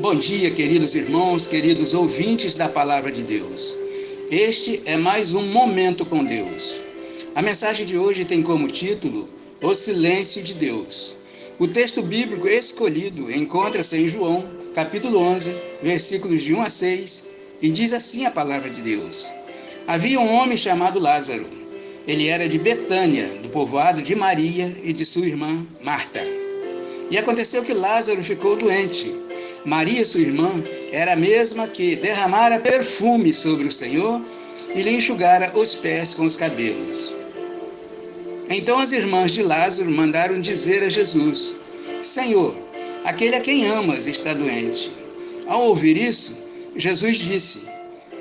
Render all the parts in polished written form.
Bom dia, queridos irmãos, queridos ouvintes da Palavra de Deus. Este é mais um Momento com Deus. A mensagem de hoje tem como título O Silêncio de Deus. O texto bíblico escolhido encontra-se em João, capítulo 11, versículos de 1 a 6, e diz assim a Palavra de Deus. Havia um homem chamado Lázaro. Ele era de Betânia, do povoado de Maria e de sua irmã Marta. E aconteceu que Lázaro ficou doente. Maria, sua irmã, era a mesma que derramara perfume sobre o Senhor e lhe enxugara os pés com os cabelos. Então as irmãs de Lázaro mandaram dizer a Jesus: Senhor, aquele a quem amas está doente. Ao ouvir isso, Jesus disse: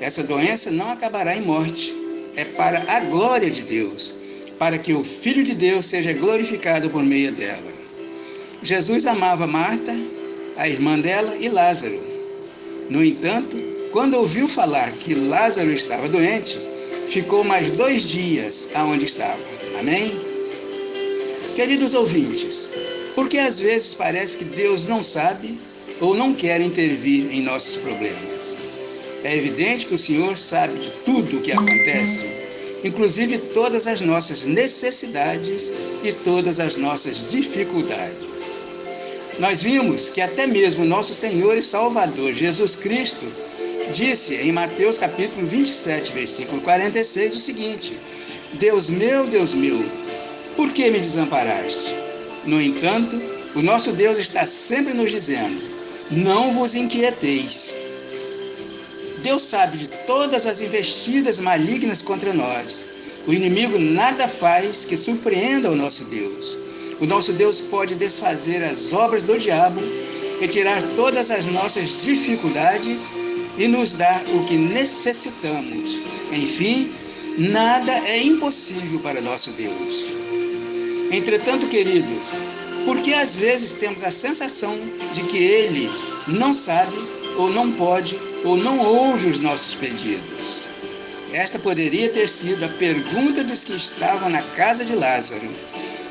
essa doença não acabará em morte. É para a glória de Deus, para que o Filho de Deus seja glorificado por meio dela. Jesus amava Marta, a irmã dela, e Lázaro. No entanto, quando ouviu falar que Lázaro estava doente, ficou mais 2 dias aonde estava. Amém? Queridos ouvintes, por que às vezes parece que Deus não sabe ou não quer intervir em nossos problemas? É evidente que o Senhor sabe de tudo o que acontece, inclusive todas as nossas necessidades e todas as nossas dificuldades. Nós vimos que até mesmo nosso Senhor e Salvador Jesus Cristo disse em Mateus capítulo 27, versículo 46 o seguinte: Deus meu, por que me desamparaste? No entanto, o nosso Deus está sempre nos dizendo: não vos inquieteis. Deus sabe de todas as investidas malignas contra nós. O inimigo nada faz que surpreenda o nosso Deus. O nosso Deus pode desfazer as obras do diabo, retirar todas as nossas dificuldades e nos dar o que necessitamos. Enfim, nada é impossível para nosso Deus. Entretanto, queridos, por que às vezes temos a sensação de que Ele não sabe, ou não pode, ou não ouve os nossos pedidos? Esta poderia ter sido a pergunta dos que estavam na casa de Lázaro,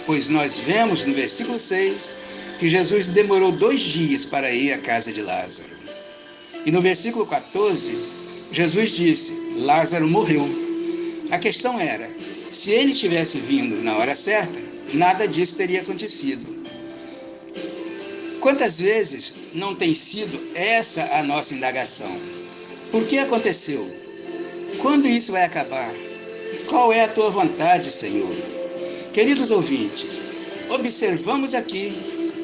pois nós vemos no versículo 6 que Jesus demorou 2 dias para ir à casa de Lázaro. E no versículo 14, Jesus disse: Lázaro morreu. A questão era, se ele tivesse vindo na hora certa, nada disso teria acontecido. Quantas vezes não tem sido essa a nossa indagação? Por que aconteceu? Quando isso vai acabar? Qual é a tua vontade, Senhor? Queridos ouvintes, observamos aqui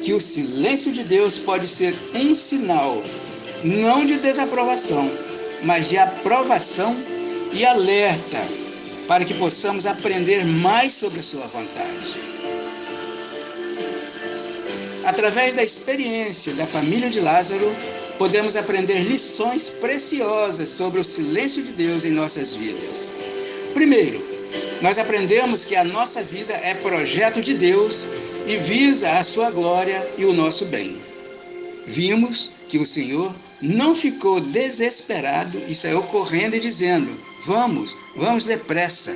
que o silêncio de Deus pode ser um sinal, não de desaprovação, mas de aprovação e alerta, para que possamos aprender mais sobre a sua vontade. Através da experiência da família de Lázaro, podemos aprender lições preciosas sobre o silêncio de Deus em nossas vidas. Primeiro, nós aprendemos que a nossa vida é projeto de Deus e visa a sua glória e o nosso bem. Vimos que o Senhor não ficou desesperado e saiu correndo e dizendo: vamos depressa.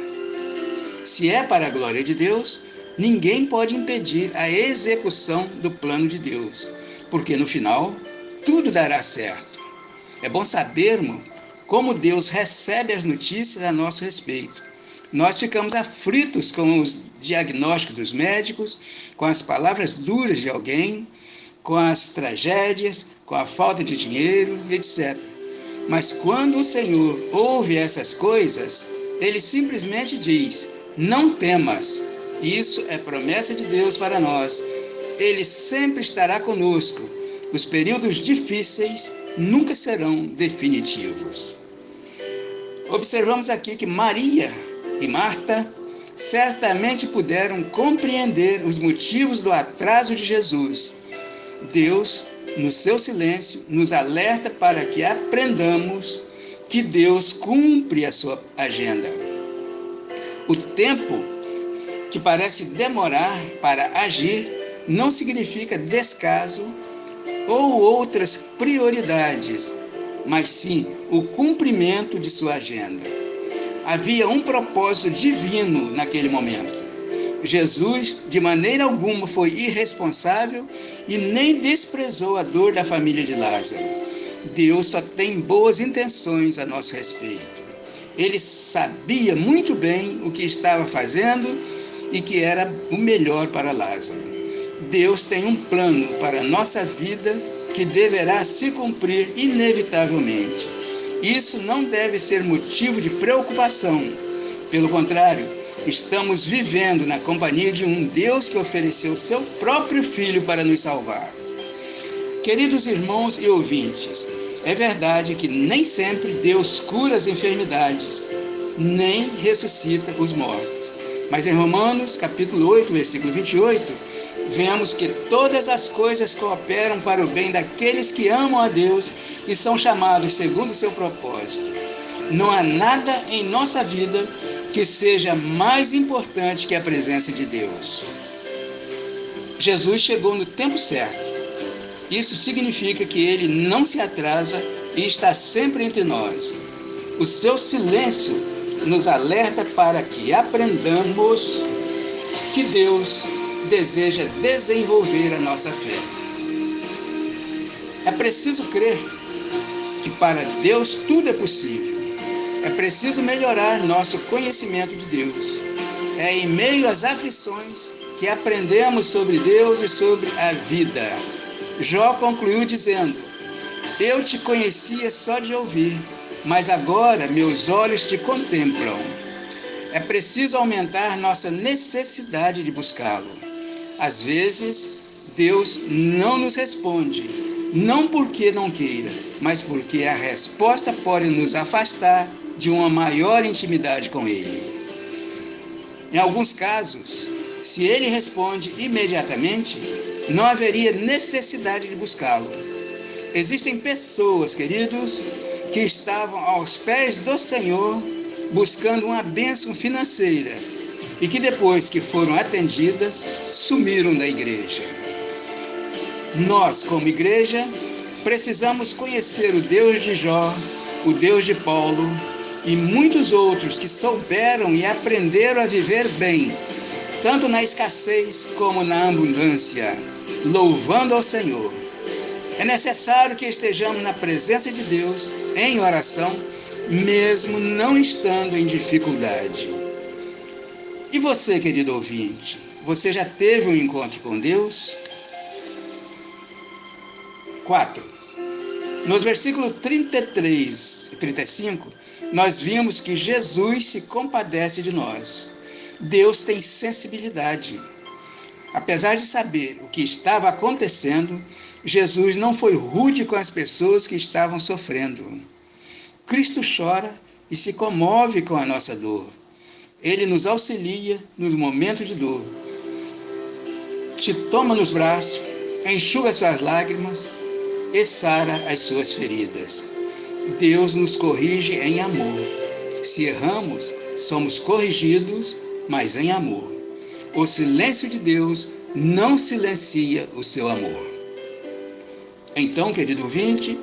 Se é para a glória de Deus, ninguém pode impedir a execução do plano de Deus, porque no final, tudo dará certo. É bom sabermos como Deus recebe as notícias a nosso respeito. Nós ficamos aflitos com os diagnósticos dos médicos, com as palavras duras de alguém, com as tragédias, com a falta de dinheiro, etc. Mas quando o Senhor ouve essas coisas, Ele simplesmente diz: não temas. Isso é promessa de Deus para nós. Ele sempre estará conosco. Os períodos difíceis nunca serão definitivos. Observamos aqui que Maria e Marta certamente puderam compreender os motivos do atraso de Jesus. Deus, no seu silêncio, nos alerta para que aprendamos que Deus cumpre a sua agenda. O tempo que parece demorar para agir não significa descaso ou outras prioridades, mas sim o cumprimento de sua agenda. Havia um propósito divino naquele momento. Jesus, de maneira alguma, foi irresponsável e nem desprezou a dor da família de Lázaro. Deus só tem boas intenções a nosso respeito. Ele sabia muito bem o que estava fazendo e que era o melhor para Lázaro. Deus tem um plano para a nossa vida que deverá se cumprir inevitavelmente. Isso não deve ser motivo de preocupação. Pelo contrário, estamos vivendo na companhia de um Deus que ofereceu seu próprio Filho para nos salvar. Queridos irmãos e ouvintes, é verdade que nem sempre Deus cura as enfermidades, nem ressuscita os mortos. Mas em Romanos, capítulo 8, versículo 28, vemos que todas as coisas cooperam para o bem daqueles que amam a Deus e são chamados segundo o seu propósito. Não há nada em nossa vida que seja mais importante que a presença de Deus. Jesus chegou no tempo certo. Isso significa que ele não se atrasa e está sempre entre nós. O seu silêncio nos alerta para que aprendamos que Deus deseja desenvolver a nossa fé. É preciso crer que para Deus tudo é possível. É preciso melhorar nosso conhecimento de Deus. É em meio às aflições que aprendemos sobre Deus e sobre a vida. Jó concluiu dizendo: eu te conhecia só de ouvir, mas agora meus olhos te contemplam. É preciso aumentar nossa necessidade de buscá-lo. Às vezes, Deus não nos responde, não porque não queira, mas porque a resposta pode nos afastar de uma maior intimidade com Ele. Em alguns casos, se Ele responde imediatamente, não haveria necessidade de buscá-lo. Existem pessoas, queridos, que estavam aos pés do Senhor buscando uma bênção financeira e que depois que foram atendidas, sumiram da igreja. Nós, como igreja, precisamos conhecer o Deus de Jó, o Deus de Paulo e muitos outros que souberam e aprenderam a viver bem, tanto na escassez como na abundância, louvando ao Senhor. É necessário que estejamos na presença de Deus em oração, mesmo não estando em dificuldade. E você, querido ouvinte, você já teve um encontro com Deus? 4. Nos versículos 33 e 35, nós vimos que Jesus se compadece de nós. Deus tem sensibilidade. Apesar de saber o que estava acontecendo, Jesus não foi rude com as pessoas que estavam sofrendo. Cristo chora e se comove com a nossa dor. Ele nos auxilia nos momentos de dor. Te toma nos braços, enxuga suas lágrimas e sara as suas feridas. Deus nos corrige em amor. Se erramos, somos corrigidos, mas em amor. O silêncio de Deus não silencia o seu amor. Então, querido ouvinte,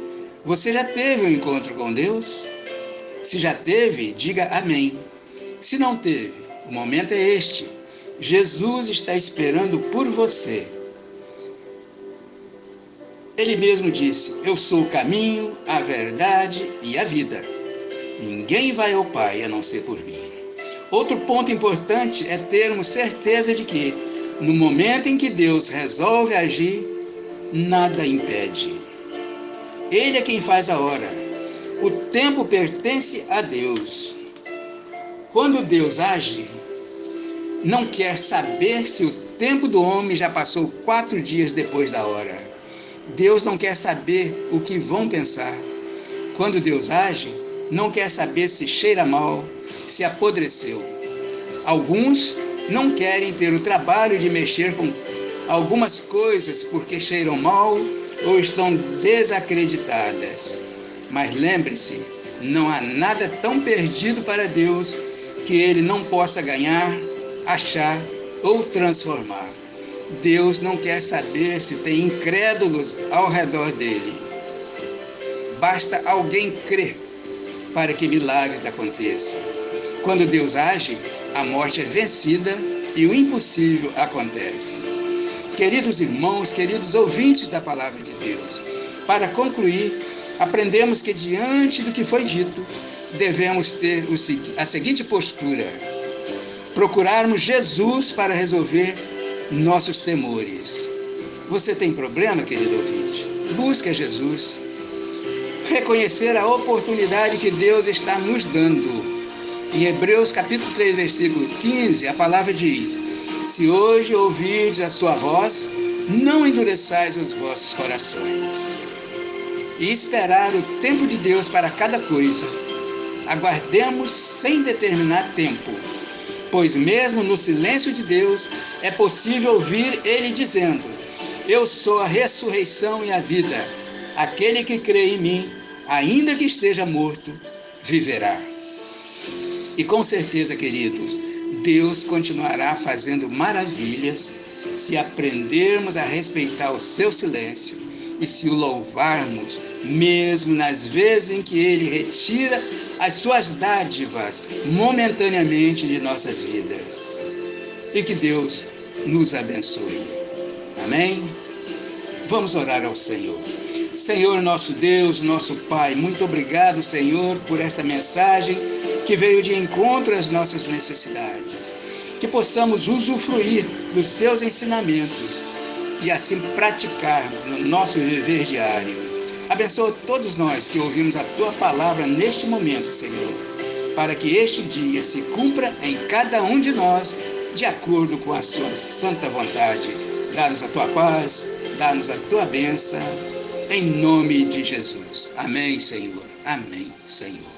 você já teve um encontro com Deus? Se já teve, diga amém. Se não teve, o momento é este. Jesus está esperando por você. Ele mesmo disse: eu sou o caminho, a verdade e a vida. Ninguém vai ao Pai a não ser por mim. Outro ponto importante é termos certeza de que, no momento em que Deus resolve agir, nada impede. Ele é quem faz a hora. O tempo pertence a Deus. Quando Deus age, não quer saber se o tempo do homem já passou 4 dias depois da hora. Deus não quer saber o que vão pensar. Quando Deus age, não quer saber se cheira mal, se apodreceu. Alguns não querem ter o trabalho de mexer com algumas coisas porque cheiram mal ou estão desacreditadas. Mas lembre-se, não há nada tão perdido para Deus que Ele não possa ganhar, achar ou transformar. Deus não quer saber se tem incrédulos ao redor dele. Basta alguém crer para que milagres aconteçam. Quando Deus age, a morte é vencida e o impossível acontece. Queridos irmãos, queridos ouvintes da palavra de Deus, para concluir, aprendemos que diante do que foi dito, devemos ter a seguinte postura: procurarmos Jesus para resolver nossos temores. Você tem problema, querido ouvinte? Busque a Jesus. Reconhecer a oportunidade que Deus está nos dando. Em Hebreus capítulo 3, versículo 15, a palavra diz: se hoje ouvirdes a sua voz, não endureçais os vossos corações. E esperar o tempo de Deus para cada coisa. Aguardemos sem determinar tempo, pois mesmo no silêncio de Deus é possível ouvir Ele dizendo: eu sou a ressurreição e a vida. Aquele que crê em mim, ainda que esteja morto, viverá. E com certeza, queridos, Deus continuará fazendo maravilhas se aprendermos a respeitar o seu silêncio e se o louvarmos, mesmo nas vezes em que Ele retira as suas dádivas momentaneamente de nossas vidas. E que Deus nos abençoe. Amém? Vamos orar ao Senhor. Senhor, nosso Deus, nosso Pai, muito obrigado, Senhor, por esta mensagem que veio de encontro às nossas necessidades. Que possamos usufruir dos seus ensinamentos e assim praticarmos no nosso viver diário. Abençoa todos nós que ouvimos a Tua palavra neste momento, Senhor, para que este dia se cumpra em cada um de nós de acordo com a Sua santa vontade. Dá-nos a Tua paz, dá-nos a Tua bênção, em nome de Jesus. Amém, Senhor. Amém, Senhor.